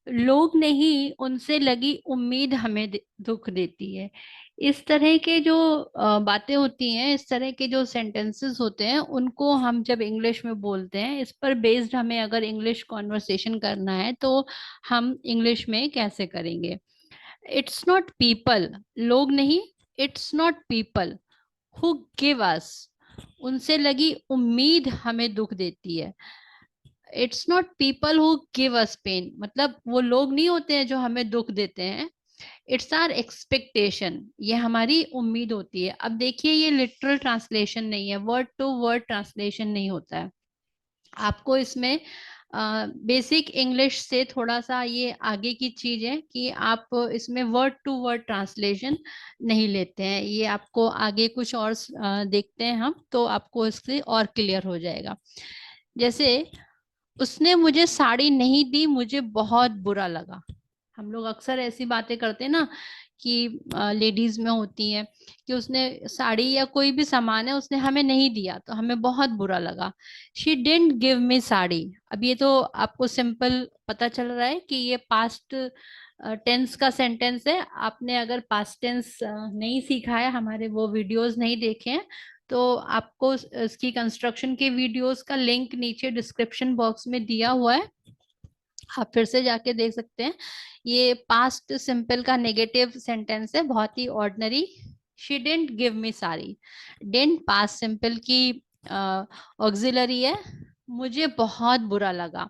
लोग नहीं, उनसे लगी उम्मीद हमें दुख देती है। इस तरह के जो बातें होती हैं, इस तरह के जो सेंटेंसेस होते हैं, उनको हम जब इंग्लिश में बोलते हैं, इस पर बेस्ड हमें अगर इंग्लिश कॉन्वर्सेशन करना है तो हम इंग्लिश में कैसे करेंगे? इट्स नॉट पीपल, लोग नहीं, it's not people who give us, उनसे लगी उम्मीद हमें दुख देती है। It's not people who give us pain, मतलब वो लोग नहीं होते हैं जो हमें दुख देते हैं। इट्स आर एक्सपेक्टेशन, ये हमारी उम्मीद होती है। अब देखिए, ये लिटरल ट्रांसलेशन नहीं है, वर्ड टू वर्ड ट्रांसलेशन नहीं होता है। आपको इसमें बेसिक इंग्लिश से थोड़ा सा ये आगे की चीज है कि आप इसमें वर्ड टू वर्ड ट्रांसलेशन नहीं लेते हैं। ये आपको आगे कुछ और देखते हैं हम, तो आपको इससे और क्लियर हो जाएगा। जैसे, उसने मुझे साड़ी नहीं दी, मुझे बहुत बुरा लगा। हम लोग अक्सर ऐसी बातें करते हैं ना, कि लेडीज में होती हैं, कि उसने साड़ी या कोई भी सामान है उसने हमें नहीं दिया तो हमें बहुत बुरा लगा। She didn't give me sari. अब ये तो आपको सिंपल पता चल रहा है कि ये पास्ट टेंस का सेंटेंस है। आपने अगर पास्ट टेंस नहीं सीखा है, हमारे वो वीडियोस नहीं देखे हैं, तो आपको इसकी कंस्ट्रक्शन के वीडियोस का लिंक नीचे डिस्क्रिप्शन बॉक्स में दिया हुआ है, आप फिर से जाके देख सकते हैं। ये पास्ट सिंपल का नेगेटिव सेंटेंस है, बहुत ही ordinary. She didn't give me sari, didn't past simple की ऑक्सिलरी है। मुझे बहुत बुरा लगा,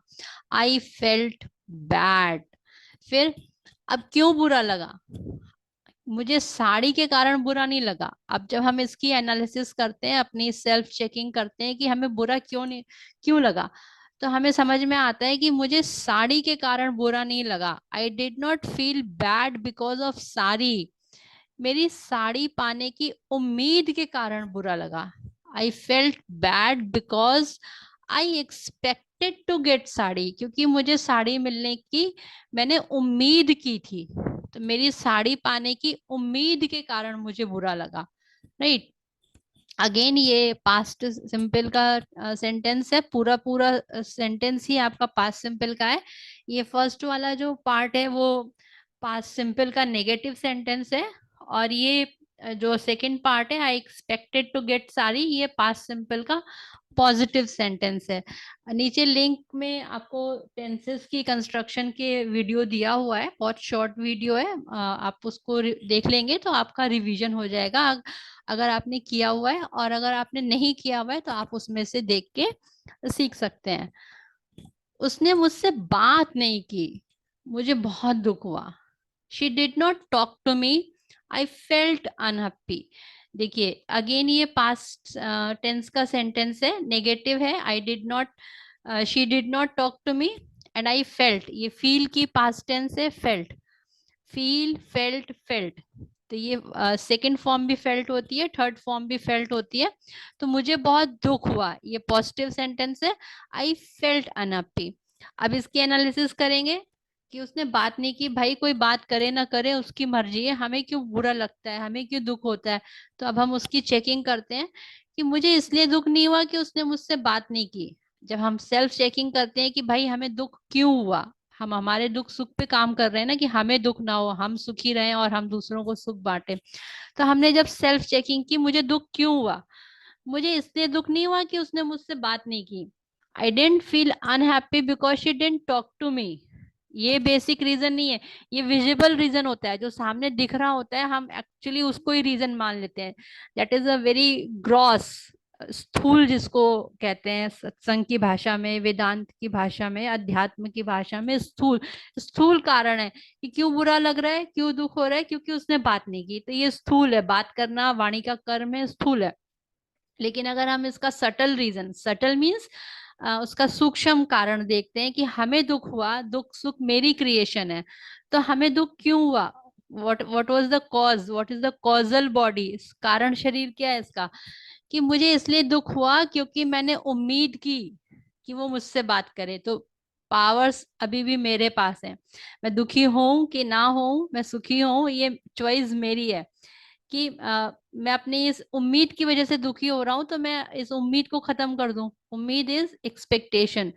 आई फेल्ट बैड। फिर, अब क्यों बुरा लगा? मुझे साड़ी के कारण बुरा नहीं लगा। अब जब हम इसकी एनालिसिस करते हैं, अपनी सेल्फ चेकिंग करते हैं कि हमें बुरा क्यों नहीं, क्यों लगा, तो हमें समझ में आता है कि मुझे साड़ी के कारण बुरा नहीं लगा। I did not feel bad because of sari, मेरी साड़ी पाने की उम्मीद के कारण बुरा लगा। I felt bad because I expected to get sari, क्योंकि मुझे साड़ी मिलने की मैंने उम्मीद की थी, तो मेरी साड़ी पाने की उम्मीद के कारण मुझे बुरा लगा। राइट। अगेन ये पास्ट सिंपल का सेंटेंस है, पूरा पूरा सेंटेंस ही आपका पास्ट सिंपल का है। ये फर्स्ट वाला जो पार्ट है वो पास्ट सिंपल का नेगेटिव सेंटेंस है, और ये जो सेकंड पार्ट है, आई एक्सपेक्टेड टू गेट सारी, ये पास्ट सिंपल का पॉजिटिव सेंटेंस है। नीचे लिंक में आपको टेंसेस की कंस्ट्रक्शन के वीडियो दिया हुआ है, बहुत शॉर्ट वीडियो है। आप उसको देख लेंगे तो आपका रिवीजन हो जाएगा, अगर आपने किया हुआ है। और अगर आपने नहीं किया हुआ है तो आप उसमें से देख के सीख सकते हैं। उसने मुझसे बात नहीं की, मुझे बहुत दुख हुआ। She did not talk to me, I felt unhappy. देखिए, अगेन ये पास्ट टेंस का सेंटेंस है, नेगेटिव है। I did not, she did not talk to me, and I felt, ये फील की पास्ट टेंस है, फेल्ट। फील, फेल्ट, फेल्ट, तो ये सेकंड फॉर्म भी फेल्ट होती है, थर्ड फॉर्म भी फेल्ट होती है। तो मुझे बहुत दुख हुआ, ये पॉजिटिव सेंटेंस है। आई फेल्ट अनहैप्पी। अब इसकी एनालिसिस करेंगे कि उसने बात नहीं की। भाई, कोई बात करे ना करे उसकी मर्जी है, हमें क्यों बुरा लगता है, हमें क्यों दुख होता है? तो अब हम उसकी चेकिंग करते हैं कि मुझे इसलिए दुख नहीं हुआ कि उसने मुझसे बात नहीं की। जब हम सेल्फ चेकिंग करते हैं कि भाई हमें दुख क्यों हुआ, हम हमारे दुख सुख पे काम कर रहे हैं ना, कि हमें दुख ना हो, हम सुखी रहें और हम दूसरों को सुख बांटे। तो हमने जब सेल्फ चेकिंग की, मुझे दुख क्यों हुआ? मुझे इसलिए दुख नहीं हुआ कि उसने मुझसे बात नहीं की। I didn't feel unhappy because she didn't talk to me. ये बेसिक रीजन नहीं है, ये विजिबल रीजन होता है, जो सामने दिख रहा होता है हम एक्चुअली उसको ही रीजन मान लेते हैं। That is a very gross, स्थूल जिसको कहते हैं सत्संग की भाषा में, वेदांत की भाषा में, अध्यात्म की भाषा में, स्थूल, स्थूल कारण है कि क्यों बुरा लग रहा है, क्यों दुख हो रहा है, क्योंकि उसने बात नहीं की। तो ये स्थूल है, बात करना वाणी का कर्म है, स्थूल है। लेकिन अगर हम इसका सटल रीजन, सटल मीन्स उसका सूक्ष्म कारण देखते हैं कि हमें दुख हुआ, दुख सुख मेरी क्रिएशन है, तो हमें दुख क्यों हुआ? what was the cause, what is the causal body, कारण शरीर क्या है इसका? कि मुझे इसलिए दुख हुआ क्योंकि मैंने उम्मीद की कि वो मुझसे बात करे। तो पावर्स अभी भी मेरे पास है, मैं दुखी हूं कि ना हूं, मैं सुखी हूं, ये चॉइस मेरी है। कि मैं अपनी इस उम्मीद की वजह से दुखी हो रहा हूं, तो मैं इस उम्मीद को खत्म कर दूं। उम्मीद इज एक्सपेक्टेशन।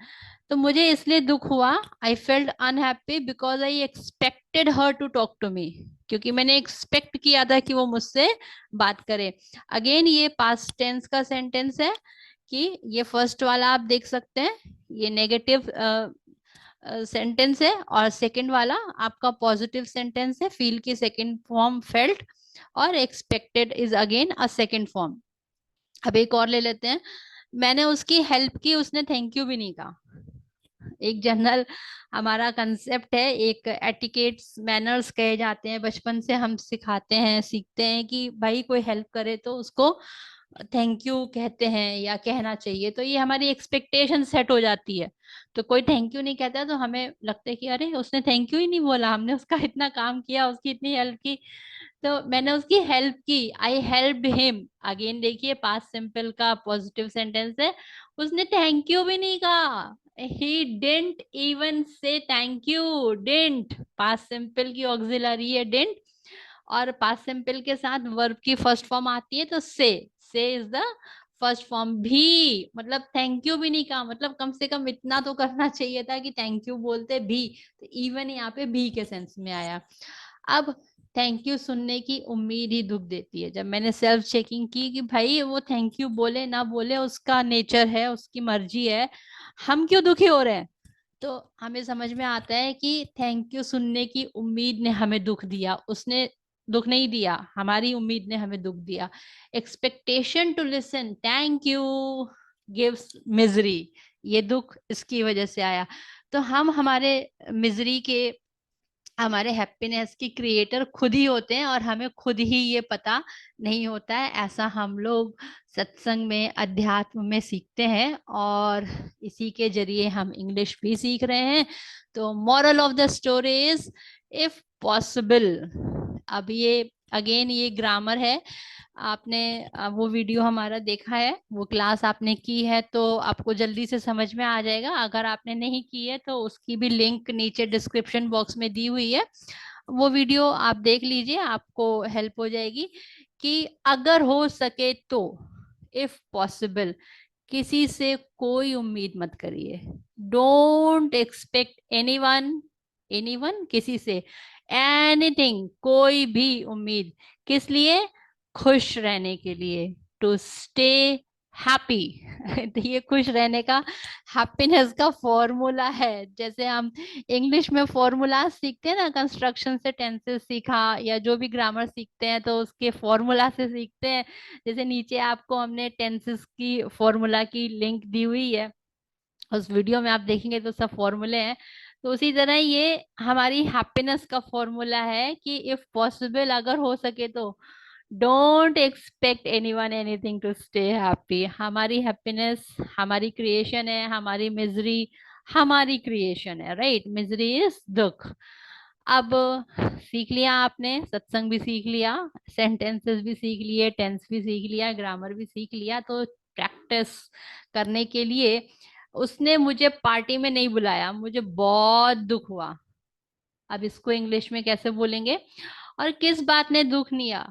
तो मुझे इसलिए दुख हुआ, I felt unhappy because I expected her to talk to me, क्योंकि मैंने एक्सपेक्ट किया था कि वो मुझसे बात करे। अगेन ये पास्ट टेंस का सेंटेंस है, कि ये फर्स्ट वाला आप देख सकते हैं, ये नेगेटिव सेंटेंस है, और सेकंड वाला आपका पॉजिटिव सेंटेंस है। फील की सेकंड फॉर्म फेल्ट, और expected is again a second form. अब एक और ले लेते हैं। मैंने उसकी हेल्प की, उसने थैंक यू भी नहीं कहा। एक जनरल हमारा कंसेप्ट है, एक एटिकेट्स मैनर्स कहे जाते हैं, बचपन से हम सिखाते हैं, सीखते हैं कि भाई कोई हेल्प करे तो उसको थैंक यू कहते हैं या कहना चाहिए। तो ये हमारी एक्सपेक्टेशन सेट हो जाती है। तो कोई थैंक यू नहीं कहता तो हमें लगता है कि अरे उसने थैंक यू ही नहीं बोला, हमने उसका इतना काम किया, उसकी इतनी हेल्प की। तो मैंने उसकी हेल्प की, आई हेल्प्ड हिम। अगेन देखिए पास्ट सिंपल का पॉजिटिव सेंटेंस है, उसने थैंक यू भी नहीं कहा। ही डिडंट इवन से thank you. Didn't past simple की ऑक्सिलरी है डिडंट, और पास्ट सिंपल के साथ वर्ब की फर्स्ट फॉर्म आती है तो से इज द फर्स्ट फॉर्म। भी मतलब थैंक यू भी नहीं कहा, मतलब कम से कम इतना तो करना चाहिए था कि थैंक यू बोलते भी। तो इवन यहाँ पे भी के सेंस में आया। अब थैंक यू सुनने की उम्मीद ही दुख देती है। जब मैंने सेल्फ चेकिंग की कि भाई वो थैंक यू बोले ना बोले उसका नेचर है, उसकी मर्जी है, हम क्यों दुखी हो रहे हैं, तो हमें समझ में आता है कि थैंक यू सुनने की उम्मीद ने हमें दुख दिया। उसने दुख नहीं दिया, हमारी उम्मीद ने हमें दुख दिया। Expectation to listen thank you gives misery, ये दुख इसकी वजह से आया। तो हम हमारे मिजरी के, हमारे हैप्पीनेस की क्रिएटर खुद ही होते हैं, और हमें खुद ही ये पता नहीं होता है। ऐसा हम लोग सत्संग में, अध्यात्म में सीखते हैं, और इसी के जरिए हम इंग्लिश भी सीख रहे हैं। तो moral of the story is if possible. अब ये अगेन ये ग्रामर है। आपने वो वीडियो हमारा देखा है, वो क्लास आपने की है, तो आपको जल्दी से समझ में आ जाएगा। अगर आपने नहीं की है तो उसकी भी लिंक नीचे डिस्क्रिप्शन बॉक्स में दी हुई है, वो वीडियो आप देख लीजिए, आपको हेल्प हो जाएगी। कि अगर हो सके तो, इफ पॉसिबल, किसी से कोई उम्मीद मत करिए। डोंट एक्सपेक्ट एनीवन, एनीवन किसी से, एनीथिंग कोई भी उम्मीद। किस लिए? खुश रहने के लिए, टू स्टे हैप्पी। तो ये खुश रहने का, हैप्पीनेस का फॉर्मूला है। जैसे हम इंग्लिश में फॉर्मूला सीखते हैं ना, कंस्ट्रक्शन से टेंसेस सीखा, या जो भी ग्रामर सीखते हैं तो उसके फॉर्मूला से सीखते हैं। जैसे नीचे आपको हमने टेंसेस की फॉर्मूला की लिंक दी हुई है, उस वीडियो में आप देखेंगे तो सब फॉर्मूले हैं। तो उसी तरह ये हमारी हैप्पीनेस का फॉर्मूला है कि इफ पॉसिबल, अगर हो सके तो, don't expect anyone anything to stay happy. हमारी हैप्पीनेस हमारी क्रिएशन है, हमारी मिजरी हमारी क्रिएशन है, राइट? मिजरी इज दुख। अब सीख लिया आपने, सत्संग भी सीख लिया, सेंटेंसेस भी सीख लिए, टेंस भी सीख लिया, ग्रामर भी सीख लिया। तो प्रैक्टिस करने के लिए, उसने मुझे पार्टी में नहीं बुलाया, मुझे बहुत दुख हुआ। अब इसको इंग्लिश में कैसे बोलेंगे? और किस बात ने दुख लिया,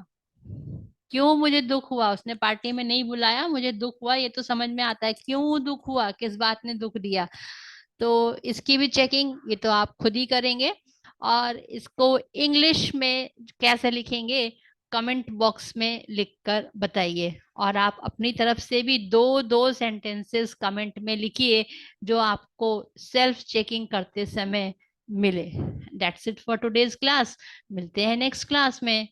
क्यों मुझे दुख हुआ? उसने पार्टी में नहीं बुलाया, मुझे दुख हुआ, ये तो समझ में आता है। क्यों दुख हुआ, किस बात ने दुख दिया? तो इसकी भी चेकिंग ये तो आप खुद ही करेंगे। और इसको इंग्लिश में कैसे लिखेंगे, कमेंट बॉक्स में लिखकर बताइए। और आप अपनी तरफ से भी दो दो सेंटेंसेस कमेंट में लिखिए, जो आपको सेल्फ चेकिंग करते समय मिले। That's it for today's class. मिलते हैं नेक्स्ट क्लास में।